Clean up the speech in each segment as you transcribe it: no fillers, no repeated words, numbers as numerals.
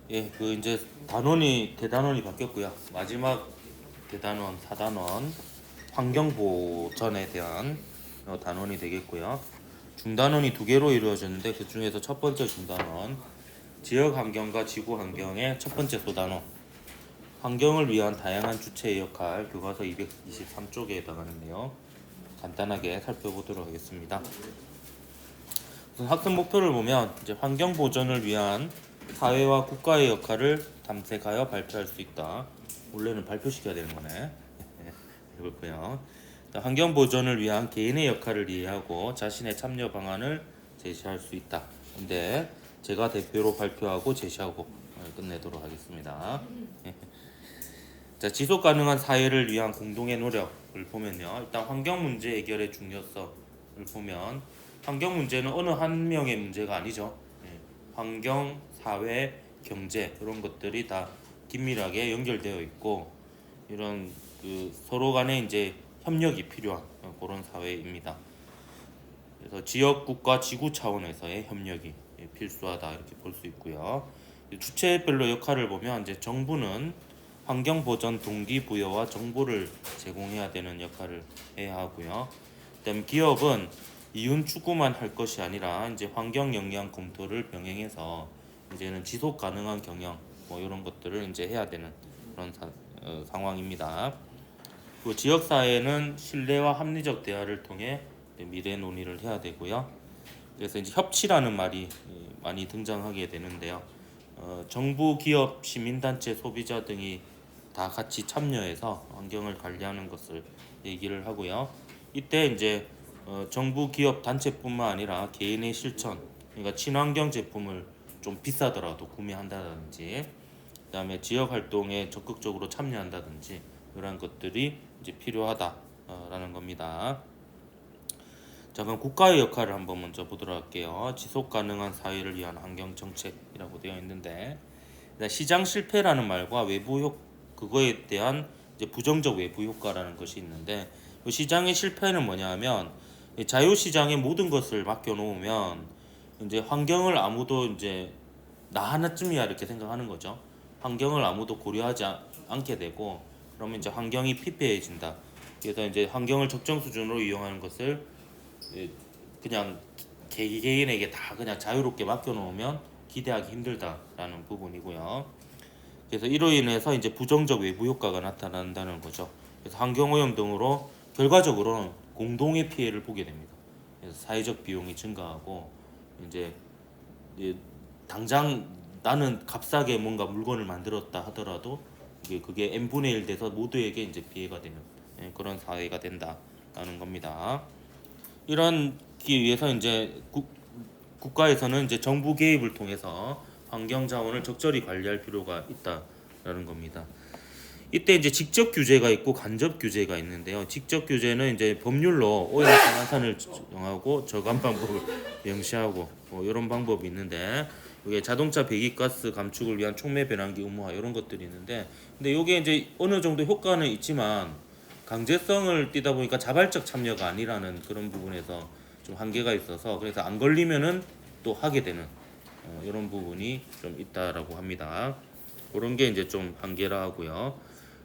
예, 그 이제 단원이 대단원이 바뀌었고요. 마지막 대단원 4단원 환경보전에 대한 단원이 되겠고요. 중단원이 두 개로 이루어졌는데 그 중에서 첫 번째 중단원 지역 환경과 지구 환경의 첫 번째 소단원 환경을 위한 다양한 주체의 역할 교과서 223쪽에 해당하는데요. 간단하게 살펴보도록 하겠습니다. 우선 학습 목표를 보면 이제 환경 보전을 위한 사회와 국가의 역할을 탐색하여 발표할 수 있다. 원래는 발표시켜야 되는 거네. 그렇고요. 환경 보전을 위한 개인의 역할을 이해하고 자신의 참여 방안을 제시할 수 있다. 근데 제가 대표로 발표하고 제시하고 끝내도록 하겠습니다. 자, 지속 가능한 사회를 위한 공동의 노력을 보면요. 일단 환경 문제 해결의 중요성을 보면 환경 문제는 어느 한 명의 문제가 아니죠. 환경, 사회, 경제 이런 것들이 다 긴밀하게 연결되어 있고 이런 그 서로 간에 이제 협력이 필요한 그런 사회입니다. 그래서 지역, 국가, 지구 차원에서의 협력이 필수하다 이렇게 볼 수 있고요. 주체별로 역할을 보면 이제 정부는 환경 보전 동기부여와 정보를 제공해야 되는 역할을 해야 하고요. 그다음 기업은 이윤 추구만 할 것이 아니라 이제 환경 영향 검토를 병행해서 이제는 지속 가능한 경영 뭐 이런 것들을 이제 해야 되는 그런 상황입니다. 그 지역 사회는 신뢰와 합리적 대화를 통해 미래 논의를 해야 되고요. 그래서 이제 협치라는 말이 많이 등장하게 되는데요. 정부, 기업, 시민단체, 소비자 등이 다 같이 참여해서 환경을 관리하는 것을 얘기를 하고요. 이때 이제 정부, 기업, 단체뿐만 아니라 개인의 실천, 그러니까 친환경 제품을 좀 비싸더라도 구매한다든지, 그다음에 지역 활동에 적극적으로 참여한다든지 이런 것들이 이제 필요하다라는 겁니다. 자, 그럼 국가의 역할을 한번 먼저 보도록 할게요. 지속 가능한 사회를 위한 환경 정책이라고 되어 있는데 시장 실패라는 말과 그거에 대한 이제 부정적 외부 효과라는 것이 있는데 시장의 실패는 뭐냐하면 자유시장에 모든 것을 맡겨놓으면 이제 환경을 아무도 이제 나 하나쯤이야 이렇게 생각하는 거죠. 환경을 아무도 고려하지 않게 되고 그러면 이제 환경이 피폐해진다. 그래서 이제 환경을 적정 수준으로 이용하는 것을 그냥 개개인에게 다 그냥 자유롭게 맡겨놓으면 기대하기 힘들다라는 부분이고요. 그래서 이로 인해서 이제 부정적 외부 효과가 나타난다는 거죠. 그래서 환경오염 등으로 결과적으로는 공동의 피해를 보게 됩니다. 그래서 사회적 비용이 증가하고 이제 당장 나는 값싸게 뭔가 물건을 만들었다 하더라도 그게 n분의 1 돼서 모두에게 이제 피해가 되는 그런 사회가 된다라는 겁니다. 이런 기 위해서 이제 국가에서는 이제 정부 개입을 통해서 환경 자원을 적절히 관리할 필요가 있다라는 겁니다. 이때 이제 직접 규제가 있고 간접 규제가 있는데요. 직접 규제는 이제 법률로 오염성 한산을 정하고 저감 방법을 명시하고 뭐 이런 방법이 있는데 이게 자동차 배기가스 감축을 위한 촉매 배란기 의무화 이런 것들이 있는데 근데 이게 이제 어느 정도 효과는 있지만 강제성을 띠다 보니까 자발적 참여가 아니라는 그런 부분에서 좀 한계가 있어서 그래서 안 걸리면은 또 하게 되는 이런 부분이 좀 있다라고 합니다. 그런 게 이제 좀 한계라 하고요.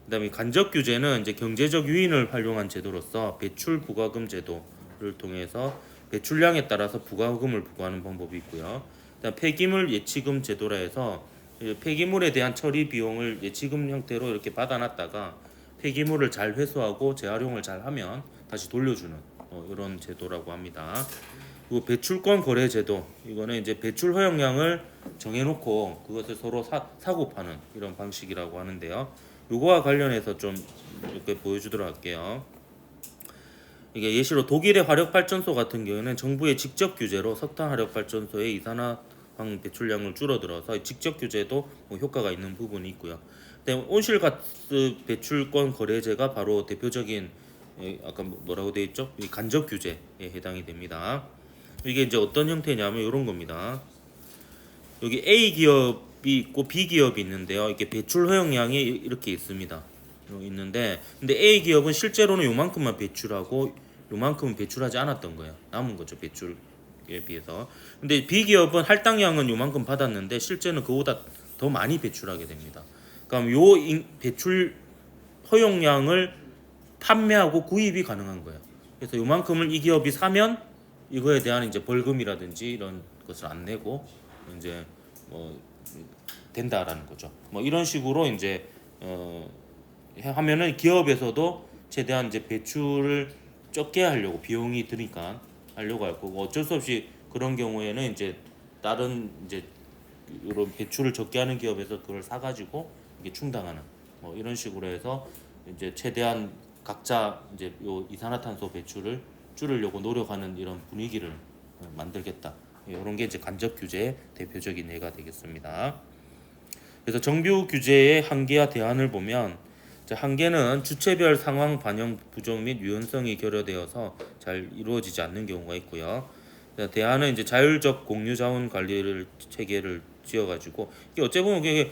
그다음에 간접 규제는 이제 경제적 유인을 활용한 제도로서 배출 부과금 제도를 통해서 배출량에 따라서 부과금을 부과하는 방법이 있고요. 그다음 폐기물 예치금 제도라 해서 폐기물에 대한 처리 비용을 예치금 형태로 이렇게 받아놨다가 폐기물을 잘 회수하고 재활용을 잘 하면 다시 돌려주는 이런 제도라고 합니다. 그리고 배출권 거래 제도 이거는 이제 배출 허용량을 정해놓고 그것을 서로 사고 파는 이런 방식이라고 하는데요. 이거와 관련해서 좀 이렇게 보여주도록 할게요. 이게 예시로 독일의 화력발전소 같은 경우는 정부의 직접 규제로 석탄 화력발전소의 이산화황 배출량을 줄어들어서 직접 규제도 뭐 효과가 있는 부분이 있고요. 온실가스 배출권 거래제가 바로 대표적인 아까 뭐라고 되어 있죠? 간접 규제에 해당이 됩니다. 이게 이제 어떤 형태냐면 이런 겁니다. 여기 A 기업이 있고 B 기업이 있는데요. 이렇게 배출 허용량이 이렇게 있습니다. 있는데 근데 A 기업은 실제로는 요만큼만 배출하고 요만큼은 배출하지 않았던 거예요. 남은 거죠, 배출에 비해서. 근데 B 기업은 할당량은 요만큼 받았는데 실제는 그보다 더 많이 배출하게 됩니다. 그럼 요 배출 허용량을 판매하고 구입이 가능한 거예요. 그래서 요만큼을 이 기업이 사면 이거에 대한 이제 벌금이라든지 이런 것을 안 내고 이제 뭐 된다라는 거죠. 뭐 이런 식으로 이제 하면은 기업에서도 최대한 이제 배출을 적게 하려고 비용이 드니까 하려고 할 거고 어쩔 수 없이 그런 경우에는 이제 다른 이제 이런 배출을 적게 하는 기업에서 그걸 사가지고 이게 충당하는 뭐 이런 식으로 해서 이제 최대한 각자 이제 요 이산화탄소 배출을 줄이려고 노력하는 이런 분위기를 만들겠다. 이런 게 이제 간접 규제의 대표적인 예가 되겠습니다. 그래서 정부 규제의 한계와 대안을 보면 한계는 주체별 상황 반영 부족 및 유연성이 결여되어서 잘 이루어지지 않는 경우가 있고요. 대안은 이제 자율적 공유 자원 관리를 체계를 지어가지고 이게 어째 보면 이게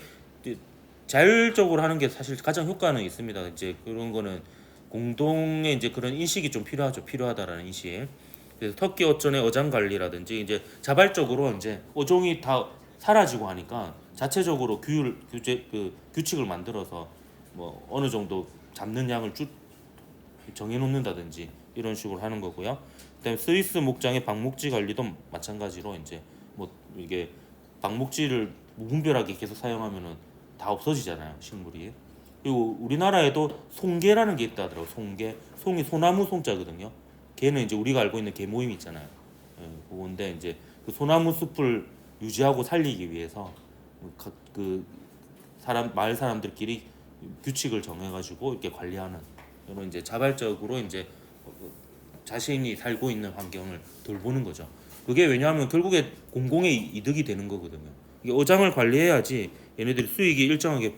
자율적으로 하는 게 사실 가장 효과는 있습니다. 이제 그런 거는 공동의 이제 그런 인식이 좀 필요하죠. 필요하다라는 인식. 그래서 터키 어촌의 어장 관리라든지 이제 자발적으로 이제 어종이 다 사라지고 하니까 자체적으로 규칙을 만들어서 뭐 어느 정도 잡는 양을 정해놓는다든지 이런 식으로 하는 거고요. 그다음에 스위스 목장의 방목지 관리도 마찬가지로 이제 뭐 이게 방목지를 무분별하게 계속 사용하면은 다 없어지잖아요, 식물이. 그리고 우리나라에도 송개라는 게 있다 하더라고요. 송개, 송이 소나무 송자거든요. 걔는 이제 우리가 알고 있는 개모임 있잖아요. 그건데 이제 그 소나무 숲을 유지하고 살리기 위해서 그 마을 사람들끼리 규칙을 정해가지고 이렇게 관리하는 이런 이제 자발적으로 이제 자신이 살고 있는 환경을 돌보는 거죠. 그게 왜냐하면 결국에 공공의 이득이 되는 거거든요. 이게 어장을 관리해야지 얘네들이 수익이 일정하게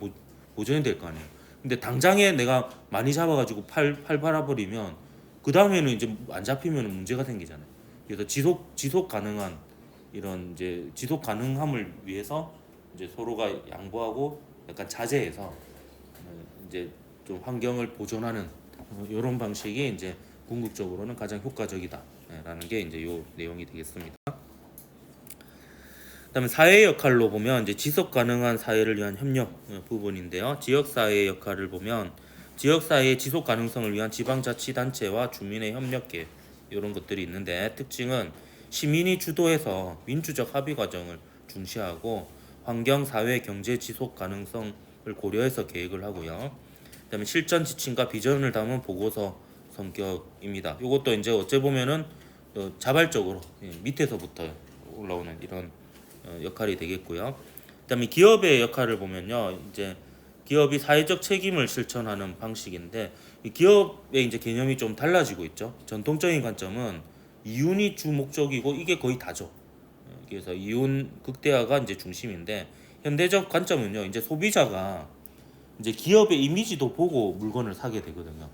보전이 될 거 아니에요. 근데 당장에 내가 많이 잡아가지고 팔아버리면 그 다음에는 이제 안 잡히면 문제가 생기잖아요. 그래서 지속 가능한 이런 이제 지속 가능함을 위해서 이제 서로가 양보하고 약간 자제해서 이제 좀 환경을 보존하는 이런 방식이 이제 궁극적으로는 가장 효과적이다라는 게 이제 요 내용이 되겠습니다. 그다음에 사회 역할로 보면 이제 지속 가능한 사회를 위한 협력 부분인데요. 지역 사회의 역할을 보면 지역 사회의 지속 가능성을 위한 지방자치단체와 주민의 협력 계획 이런 것들이 있는데 특징은 시민이 주도해서 민주적 합의 과정을 중시하고 환경, 사회, 경제 지속 가능성을 고려해서 계획을 하고요. 그다음에 실전 지침과 비전을 담은 보고서 성격입니다. 이것도 이제 어째 보면은 자발적으로 밑에서부터 올라오는 이런 역할이 되겠고요. 그다음에 기업의 역할을 보면요, 이제 기업이 사회적 책임을 실천하는 방식인데 이 기업의 이제 개념이 좀 달라지고 있죠. 전통적인 관점은 이윤이 주 목적이고 이게 거의 다죠. 그래서 이윤 극대화가 이제 중심인데 현대적 관점은요, 이제 소비자가 이제 기업의 이미지도 보고 물건을 사게 되거든요.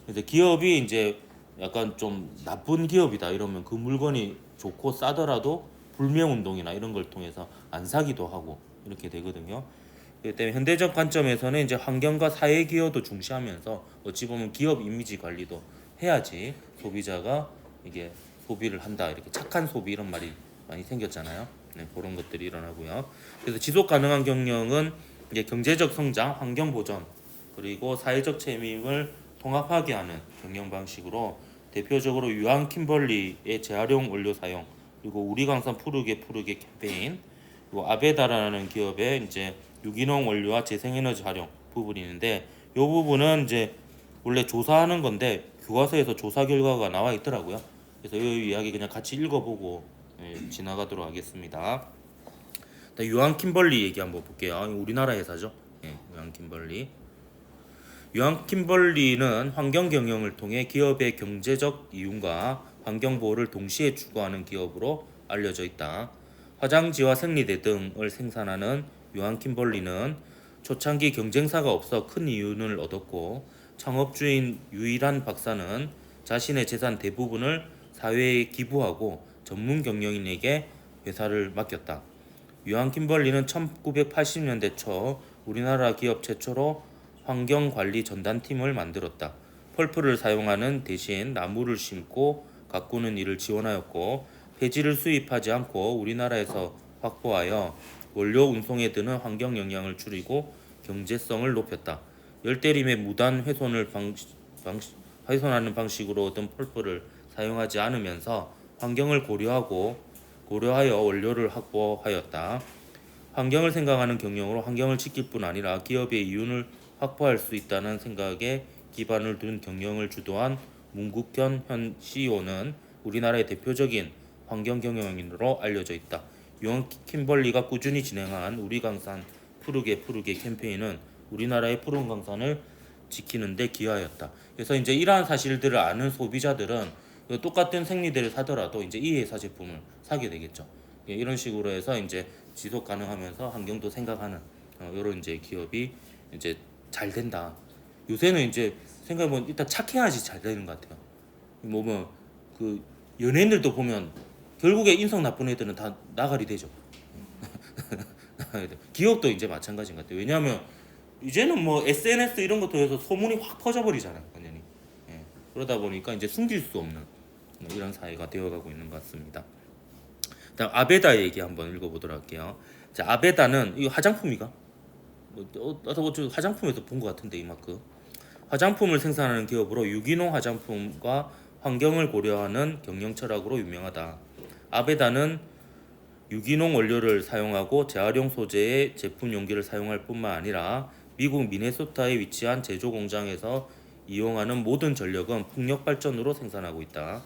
그래서 기업이 이제 약간 좀 나쁜 기업이다 이러면 그 물건이 좋고 싸더라도 불매 운동이나 이런 걸 통해서 안 사기도 하고 이렇게 되거든요. 그렇기 때문에 현대적 관점에서는 이제 환경과 사회 기여도 중시하면서 어찌 보면 기업 이미지 관리도 해야지 소비자가 이게 소비를 한다 이렇게 착한 소비 이런 말이 많이 생겼잖아요. 네, 그런 것들이 일어나고요. 그래서 지속 가능한 경영은 이제 경제적 성장, 환경 보전 그리고 사회적 책임을 통합하게 하는 경영 방식으로 대표적으로 유한 킴벌리의 재활용 원료 사용 그리고 우리 강산 푸르게 캠페인 그리고 아베다라는 기업의 이제 유기농 원료와 재생에너지 활용 부분이 있는데 이 부분은 이제 원래 조사하는 건데 교과서에서 조사 결과가 나와 있더라고요. 그래서 이 이야기 그냥 같이 읽어보고 지나가도록 하겠습니다. 유한 킴벌리 얘기 한번 볼게요. 우리나라 회사죠. 유한 킴벌리. 유한 킴벌리는 환경 경영을 통해 기업의 경제적 이윤과 환경 보호를 동시에 추구하는 기업으로 알려져 있다. 화장지와 생리대 등을 생산하는 유한 킴벌리는 초창기 경쟁사가 없어 큰 이윤을 얻었고 창업주인 유일한 박사는 자신의 재산 대부분을 사회에 기부하고 전문 경영인에게 회사를 맡겼다. 유한 킴벌리는 1980년대 초 우리나라 기업 최초로 환경관리 전담팀을 만들었다. 펄프를 사용하는 대신 나무를 심고 가꾸는 일을 지원하였고 폐지를 수입하지 않고 우리나라에서 확보하여 원료 운송에 드는 환경 영향을 줄이고 경제성을 높였다. 열대림의 무단 훼손하는 방식으로 얻은 펄프를 사용하지 않으면서 환경을 고려하여 원료를 확보하였다. 환경을 생각하는 경영으로 환경을 지킬 뿐 아니라 기업의 이윤을 확보할 수 있다는 생각에 기반을 둔 경영을 주도한 문국현 현 CEO는 우리나라의 대표적인 환경 경영인으로 알려져 있다. 유언 킴벌리가 꾸준히 진행한 우리 강산 푸르게 캠페인은 우리나라의 푸른 강산을 지키는 데 기여하였다. 그래서 이제 이러한 사실들을 아는 소비자들은 똑같은 생리대를 사더라도 이제 이 회사 제품을 사게 되겠죠. 이런 식으로 해서 이제 지속 가능하면서 환경도 생각하는 이런 이제 기업이 이제 잘 된다. 요새는 이제 생각해보면 일단 착해야지 잘 되는 것 같아요. 그 연예인들도 보면 결국에 인성 나쁜 애들은 다 나가리 되죠. 기업도 이제 마찬가지인 것 같아요. 왜냐하면 이제는 뭐 SNS 이런 것도 해서 소문이 확 퍼져버리잖아요, 완전히. 그러다 보니까 이제 숨길 수 없는 이런 사회가 되어가고 있는 것 같습니다. 다음 아베다 얘기 한번 읽어보도록 할게요. 자, 아베다는 이거 화장품이가 화장품에서 본 것 같은데 이만큼 화장품을 생산하는 기업으로 유기농 화장품과 환경을 고려하는 경영 철학으로 유명하다. 아베다는 유기농 원료를 사용하고 재활용 소재의 제품 용기를 사용할 뿐만 아니라 미국 미네소타에 위치한 제조 공장에서 이용하는 모든 전력은 풍력 발전으로 생산하고 있다.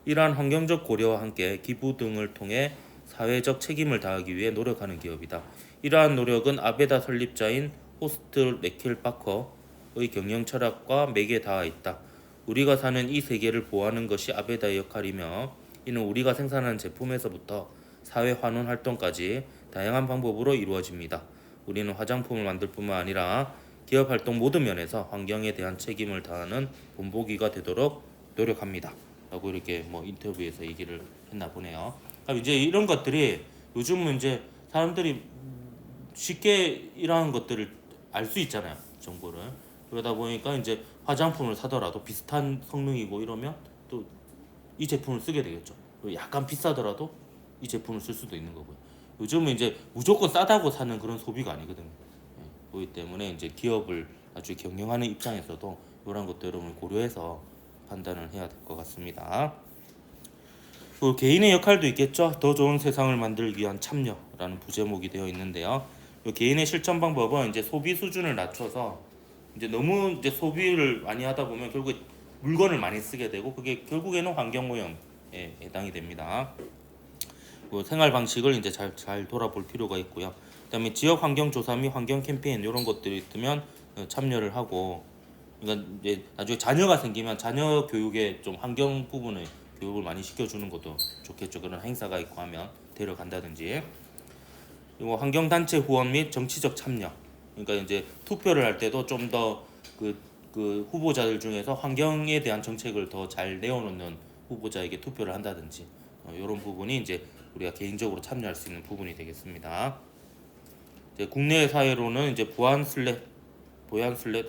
이러한 환경적 고려와 함께 기부 등을 통해 사회적 책임을 다하기 위해 노력하는 기업이다. 이러한 노력은 아베다 설립자인 호스트 레켈바커의 경영 철학과 맥에 닿아 있다. 우리가 사는 이 세계를 보호하는 것이 아베다의 역할이며 이는 우리가 생산하는 제품에서부터 사회 환원 활동까지 다양한 방법으로 이루어집니다. 우리는 화장품을 만들 뿐만 아니라 기업 활동 모든 면에서 환경에 대한 책임을 다하는 본보기가 되도록 노력합니다. 라고 이렇게 뭐 인터뷰에서 얘기를 했나 보네요. 그럼 이제 이런 것들이 요즘은 이제 사람들이 쉽게 이러한 것들을 알 수 있잖아요, 정보를. 그러다 보니까 이제 화장품을 사더라도 비슷한 성능이고 이러면 또 이 제품을 쓰게 되겠죠. 약간 비싸더라도 이 제품을 쓸 수도 있는 거고요. 요즘은 이제 무조건 싸다고 사는 그런 소비가 아니거든요. 그렇기 때문에 이제 기업을 아주 경영하는 입장에서도 이런 것들을 고려해서 판단을 해야 될 것 같습니다. 그 개인의 역할도 있겠죠. 더 좋은 세상을 만들기 위한 참여라는 부제목이 되어 있는데요. 이 개인의 실천 방법은 이제 소비 수준을 낮춰서 이제 너무 이제 소비를 많이 하다 보면 결국에 물건을 많이 쓰게 되고 그게 결국에는 환경 오염에 해당이 됩니다. 그 생활 방식을 이제 잘 돌아볼 필요가 있고요. 그다음에 지역 환경 조사 및 환경 캠페인 이런 것들이 있으면 참여를 하고, 그러니까 이제 나중에 자녀가 생기면 자녀 교육에 좀 환경 부분을 교육을 많이 시켜주는 것도 좋겠죠. 그런 행사가 있고 하면 데려간다든지. 그리고 환경 단체 후원 및 정치적 참여. 그러니까 이제 투표를 할 때도 좀 더 그 후보자들 중에서 환경에 대한 정책을 더 잘 내어놓는 후보자에게 투표를 한다든지 이런 부분이 이제 우리가 개인적으로 참여할 수 있는 부분이 되겠습니다. 이제 국내 사회로는 이제 보안슬렛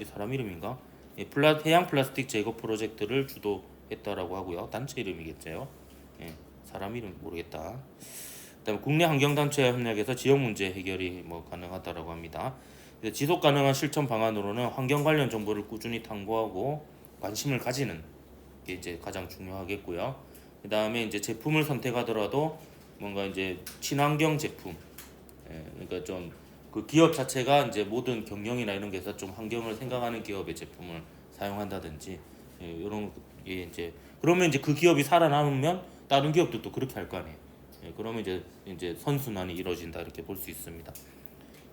이 사람 이름인가? 해양 플라스틱 제거 프로젝트를 주도했다라고 하고요. 단체 이름이겠죠. 사람 이름 모르겠다. 그다음에 국내 환경단체와 협력해서 지역 문제 해결이 가능하다라고 합니다. 지속 가능한 실천 방안으로는 환경 관련 정보를 꾸준히 탐구하고 관심을 가지는 게 이제 가장 중요하겠고요. 그다음에 이제 제품을 선택하더라도 뭔가 이제 친환경 제품, 그러니까 좀 그 기업 자체가 이제 모든 경영이나 이런 게서 좀 환경을 생각하는 기업의 제품을 사용한다든지 이런 게 이제 그러면 이제 그 기업이 살아남으면 다른 기업들도 그렇게 할 거 아니에요. 그러면 이제 선순환이 이루어진다 이렇게 볼 수 있습니다.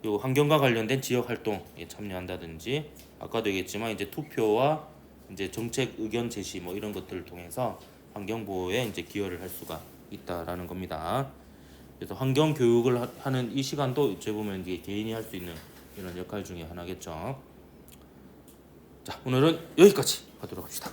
그리고 환경과 관련된 지역 활동에 참여한다든지 아까도 얘기했지만 이제 투표와 이제 정책 의견 제시 이런 것들을 통해서 환경 보호에 이제 기여를 할 수가 있다라는 겁니다. 그래서 환경 교육을 하는 이 시간도 어찌 보면 이제 개인이 할 수 있는 이런 역할 중에 하나겠죠. 자, 오늘은 여기까지 하도록 합시다.